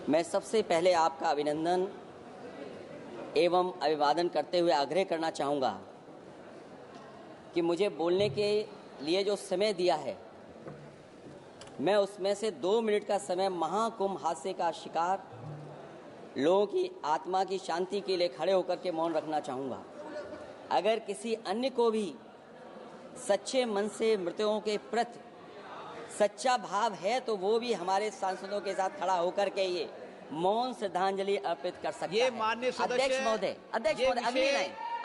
मैं सबसे पहले आपका अभिनंदन एवं अभिवादन करते हुए आग्रह करना चाहूँगा कि मुझे बोलने के लिए जो समय दिया है, मैं उसमें से 2 मिनट का समय महाकुंभ हादसे का शिकार लोगों की आत्मा की शांति के लिए खड़े होकर के मौन रखना चाहूँगा। अगर किसी अन्य को भी सच्चे मन से मृतकों के प्रति सच्चा भाव है तो वो भी हमारे सांसदों के साथ खड़ा होकर के ये मौन श्रद्धांजलि अर्पित कर सकता ये है। माननीय सदस्य अध्यक्ष महोदय,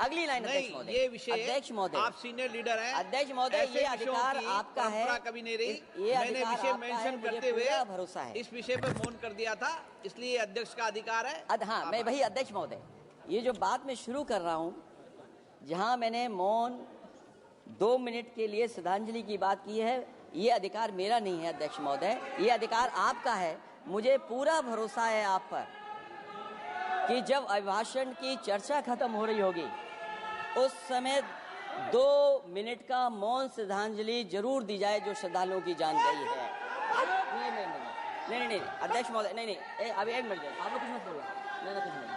अगली लाइन अध्यक्ष महोदय, ये विषय अध्यक्ष महोदय, आप सीनियर लीडर हैं। अध्यक्ष महोदय, ये अधिकार आपका है। कभी नहीं रही, ये मैंने विषय मेंशन करते हुए भरोसा है, इस विषय पर मौन कर दिया था, इसलिए अध्यक्ष का अधिकार है। हाँ, मैं वही अध्यक्ष महोदय, ये जो बात मैं शुरू कर रहा हूँ, जहाँ मैंने मौन 2 मिनट के लिए श्रद्धांजलि की बात की है, ये अधिकार मेरा नहीं है अध्यक्ष महोदय, ये अधिकार आपका है। मुझे पूरा भरोसा है आप पर कि जब अभिभाषण की चर्चा खत्म हो रही होगी उस समय 2 मिनट का मौन श्रद्धांजलि जरूर दी जाए जो श्रद्धालुओं की जान गई है। नहीं अध्यक्ष महोदय, नहीं अभी 1 मिनट, आप लोग कुछ मत बोलो, नहीं कुछ नहीं।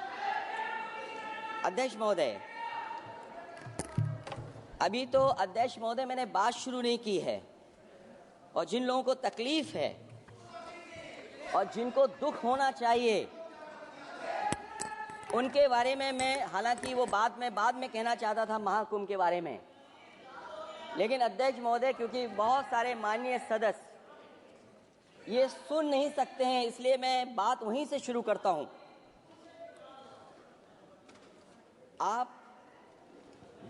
अध्यक्ष महोदय, अभी तो अध्यक्ष महोदय मैंने बात शुरू नहीं की है, और जिन लोगों को तकलीफ है और जिनको दुख होना चाहिए उनके बारे में मैं, हालांकि वो बात मैं बाद में कहना चाहता था महाकुंभ के बारे में, लेकिन अध्यक्ष महोदय क्योंकि बहुत सारे माननीय सदस्य ये सुन नहीं सकते हैं, इसलिए मैं बात वहीं से शुरू करता हूं। आप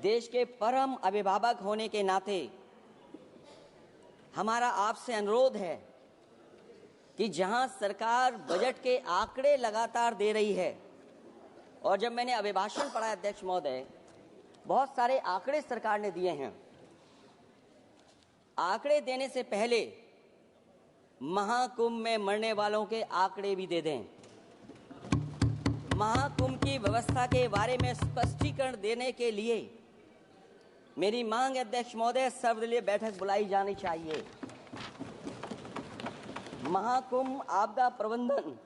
देश के परम अभिभावक होने के नाते हमारा आपसे अनुरोध है कि जहां सरकार बजट के आंकड़े लगातार दे रही है, और जब मैंने अभिभाषण पढ़ा अध्यक्ष महोदय, बहुत सारे आंकड़े सरकार ने दिए हैं, आंकड़े देने से पहले महाकुंभ में मरने वालों के आंकड़े भी दे दें। महाकुंभ की व्यवस्था के बारे में स्पष्टीकरण देने के लिए मेरी मांग अध्यक्ष महोदय, सर्वदलीय बैठक बुलाई जानी चाहिए। महाकुंभ आपदा प्रबंधन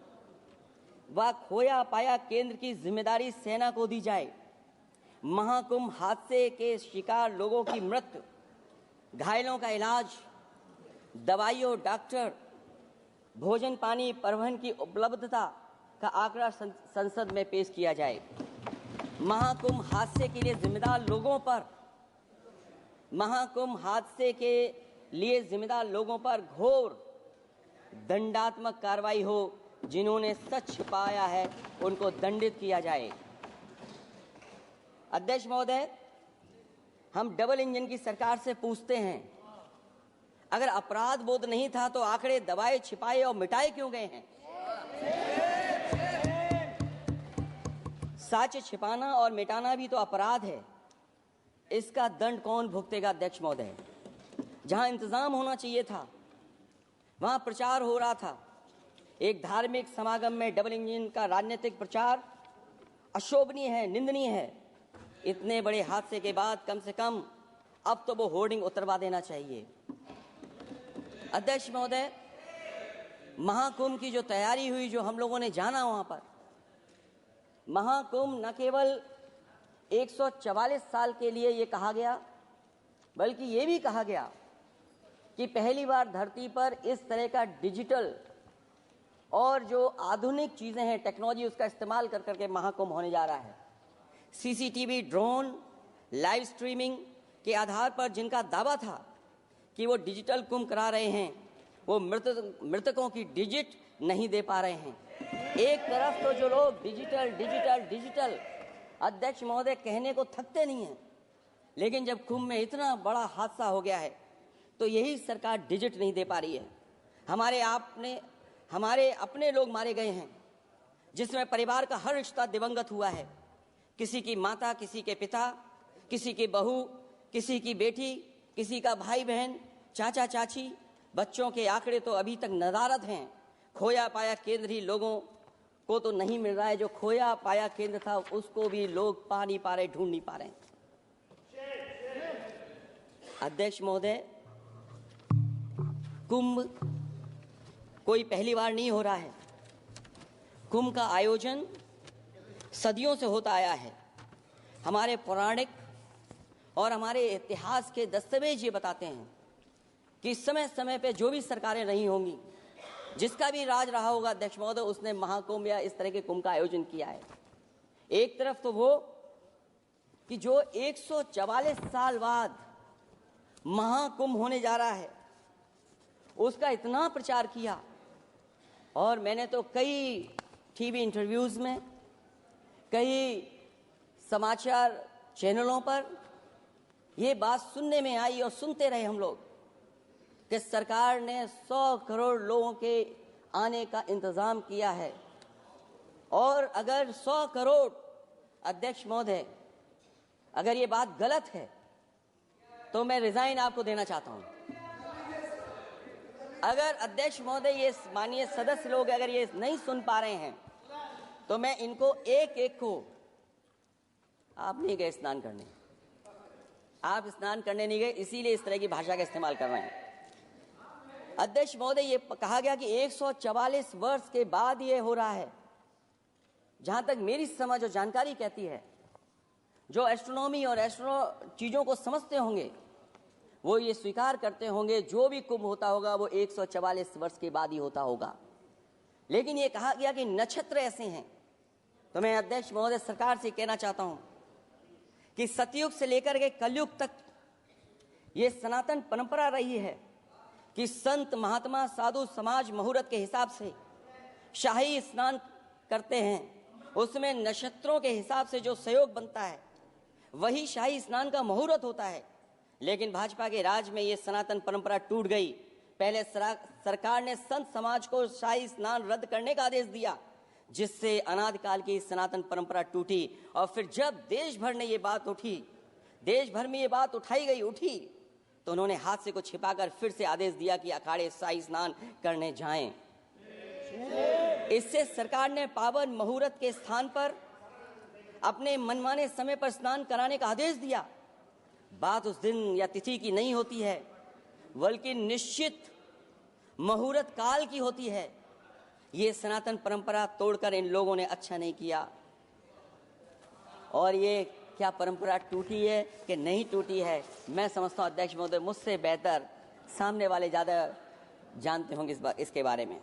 व खोया पाया केंद्र की जिम्मेदारी सेना को दी जाए। महाकुंभ हादसे के शिकार लोगों की मृत्यु, घायलों का इलाज, दवाइयों, डॉक्टर, भोजन पानी, परिवहन की उपलब्धता का आंकड़ा संसद में पेश किया जाए। महाकुंभ हादसे के लिए जिम्मेदार लोगों पर, महाकुंभ हादसे के लिए जिम्मेदार लोगों पर घोर दंडात्मक कार्रवाई हो। जिन्होंने सच छिपाया है उनको दंडित किया जाए। अध्यक्ष महोदय, हम डबल इंजन की सरकार से पूछते हैं, अगर अपराध बोध नहीं था तो आंकड़े दबाए, छिपाए और मिटाए क्यों गए हैं? सच छिपाना और मिटाना भी तो अपराध है। इसका दंड कौन भुगतेगा अध्यक्ष महोदय? जहां इंतजाम होना चाहिए था वहां प्रचार हो रहा था। एक धार्मिक समागम में डबल इंजन का राजनीतिक प्रचार अशोभनीय है, निंदनीय है। इतने बड़े हादसे के बाद कम से कम अब तो वो होर्डिंग उतरवा देना चाहिए। अध्यक्ष महोदय, महाकुंभ की जो तैयारी हुई, जो हम लोगों ने जाना वहां पर, महाकुंभ न केवल 144 साल के लिए ये कहा गया, बल्कि ये भी कहा गया कि पहली बार धरती पर इस तरह का डिजिटल और जो आधुनिक चीजें हैं, टेक्नोलॉजी, उसका इस्तेमाल कर करके महाकुंभ होने जा रहा है। सीसीटीवी, ड्रोन, लाइव स्ट्रीमिंग के आधार पर जिनका दावा था कि वो डिजिटल कुंभ करा रहे हैं, वो मृतकों की डिजिट नहीं दे पा रहे हैं। एक तरफ तो जो लोग डिजिटल डिजिटल डिजिटल अध्यक्ष महोदय कहने को थकते नहीं हैं, लेकिन जब कुंभ में इतना बड़ा हादसा हो गया है तो यही सरकार डिजिट नहीं दे पा रही है। हमारे अपने लोग मारे गए हैं, जिसमें परिवार का हर रिश्ता दिवंगत हुआ है। किसी की माता, किसी के पिता, किसी की बहू, किसी की बेटी, किसी का भाई बहन, चाचा चाची। बच्चों के आंकड़े तो अभी तक नदारद हैं। खोया पाया केंद्र ही लोगों को तो नहीं मिल रहा है, जो खोया पाया केंद्र था उसको भी लोग पा नहीं पा रहे, ढूंढ नहीं पा रहे। अध्यक्ष महोदय, कुंभ कोई पहली बार नहीं हो रहा है। कुंभ का आयोजन सदियों से होता आया है। हमारे पौराणिक और हमारे इतिहास के दस्तावेज ये बताते हैं कि समय समय पे जो भी सरकारें रही होंगी, जिसका भी राज रहा होगा अध्यक्ष महोदय, उसने महाकुंभ या इस तरह के कुंभ का आयोजन किया है। एक तरफ तो वो कि जो 144 साल बाद महाकुंभ होने जा रहा है, उसका इतना प्रचार किया, और मैंने तो कई टीवी इंटरव्यूज में, कई समाचार चैनलों पर ये बात सुनने में आई और सुनते रहे हम लोग कि सरकार ने 100 करोड़ लोगों के आने का इंतजाम किया है। और अगर 100 करोड़, अध्यक्ष महोदय, अगर ये बात गलत है तो मैं रिजाइन आपको देना चाहता हूं। अगर अध्यक्ष महोदय, ये माननीय सदस्य लोग अगर ये नहीं सुन पा रहे हैं तो मैं इनको एक एक को, आप नहीं गए स्नान करने, आप स्नान करने नहीं गए, इसीलिए इस तरह की भाषा का इस्तेमाल कर रहे हैं। अध्यक्ष महोदय, ये कहा गया कि 144 वर्ष के बाद ये हो रहा है। जहां तक मेरी समझ और जानकारी कहती है, जो एस्ट्रोनॉमी और एस्ट्रो चीजों को समझते होंगे वो ये स्वीकार करते होंगे जो भी कुंभ होता होगा वो 144 वर्ष के बाद ही होता होगा। लेकिन ये कहा गया कि नक्षत्र ऐसे हैं, तो मैं अध्यक्ष महोदय सरकार से कहना चाहता हूं कि सतयुग से लेकर के कलयुग तक ये सनातन परंपरा रही है कि संत महात्मा साधु समाज मुहूर्त के हिसाब से शाही स्नान करते हैं। उसमें नक्षत्रों के हिसाब से जो सहयोग बनता है वही शाही स्नान का मुहूर्त होता है। लेकिन भाजपा के राज में ये सनातन परंपरा टूट गई। पहले सरकार ने संत समाज को शाही स्नान रद्द करने का आदेश दिया, जिससे अनादिकाल की सनातन परंपरा टूटी। और फिर जब देश भर ने ये बात उठी, देश भर में ये बात उठी, तो उन्होंने हादसे को छिपाकर फिर से आदेश दिया कि अखाड़े शाही स्नान करने जाएं। इससे सरकार ने पावन मुहूर्त के स्थान पर अपने मनमाने समय पर स्नान कराने का आदेश दिया। बात उस दिन या तिथि की नहीं होती है, बल्कि निश्चित मुहूर्त काल की होती है। ये सनातन परंपरा तोड़कर इन लोगों ने अच्छा नहीं किया। और ये क्या परंपरा टूटी है कि नहीं टूटी है, मैं समझता हूं अध्यक्ष महोदय मुझसे बेहतर सामने वाले ज्यादा जानते होंगे इसके बारे में।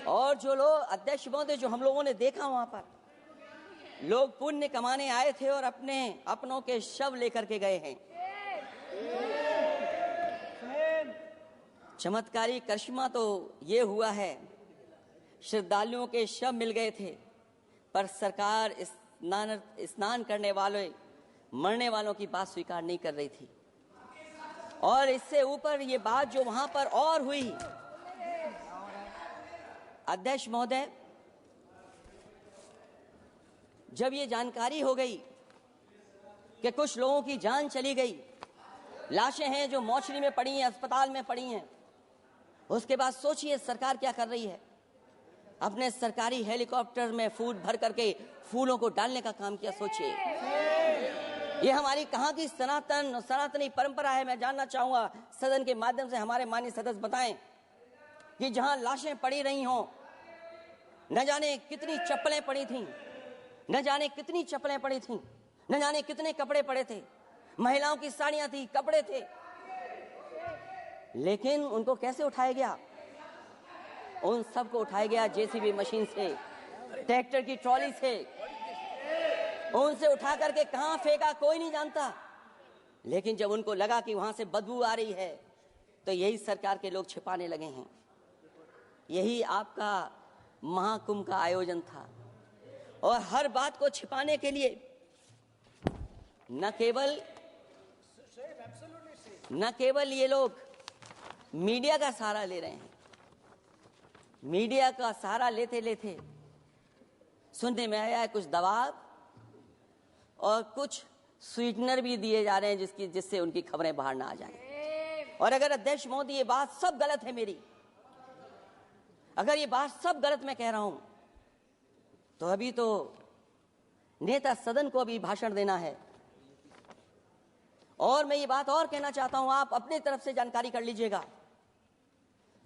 और जो लोग, अध्यक्ष महोदय, जो हम लोगों ने देखा वहां पर लोग पुण्य कमाने आए थे और अपनों के शव लेकर के गए हैं। चमत्कारी करिश्मा तो ये हुआ है, श्रद्धालुओं के शव मिल गए थे, पर सरकार स्नान करने वाले मरने वालों की बात स्वीकार नहीं कर रही थी। और इससे ऊपर ये बात जो वहां पर और हुई, अध्यक्ष महोदय, जब ये जानकारी हो गई कि कुछ लोगों की जान चली गई, लाशें हैं जो मोर्चरी में पड़ी हैं, अस्पताल में पड़ी हैं, उसके बाद सोचिए सरकार क्या कर रही है। अपने सरकारी हेलीकॉप्टर में फूल भर करके फूलों को डालने का काम किया। सोचिए ये हमारी कहां की सनातनी परंपरा है। मैं जानना चाहूंगा सदन के माध्यम से हमारे माननीय सदस्य बताएं कि जहां लाशें पड़ी रही हों, न जाने कितनी चप्पलें पड़ी थीं, न जाने कितनी चप्पलें पड़ी थीं, न जाने कितने कपड़े पड़े थे, महिलाओं की साड़ियां थी, कपड़े थे, लेकिन उनको कैसे उठाया गया? उन सबको उठाया गया जेसीबी मशीन से, ट्रैक्टर की ट्रॉली से। उनसे उठा करके कहां फेंका कोई नहीं जानता, लेकिन जब उनको लगा कि वहां से बदबू आ रही है तो यही सरकार के लोग छिपाने लगे हैं। यही आपका महाकुंभ का आयोजन था। और हर बात को छिपाने के लिए न केवल ये लोग मीडिया का सहारा ले रहे हैं, मीडिया का सहारा लेते लेते सुनने में आया है कुछ दबाव और कुछ स्वीटनर भी दिए जा रहे हैं जिससे उनकी खबरें बाहर ना आ जाएं। और अगर अध्यक्ष मोदी ये बात सब गलत है मेरी, अगर ये बात सब गलत मैं कह रहा हूं, तो अभी तो नेता सदन को अभी भाषण देना है। और मैं ये बात और कहना चाहता हूं, आप अपने तरफ से जानकारी कर लीजिएगा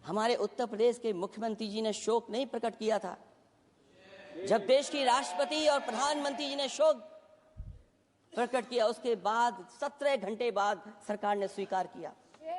हमारे उत्तर प्रदेश के मुख्यमंत्री जी ने शोक नहीं प्रकट किया था। जब देश की राष्ट्रपति और प्रधानमंत्री जी ने शोक प्रकट किया, उसके बाद 17 घंटे बाद सरकार ने स्वीकार किया।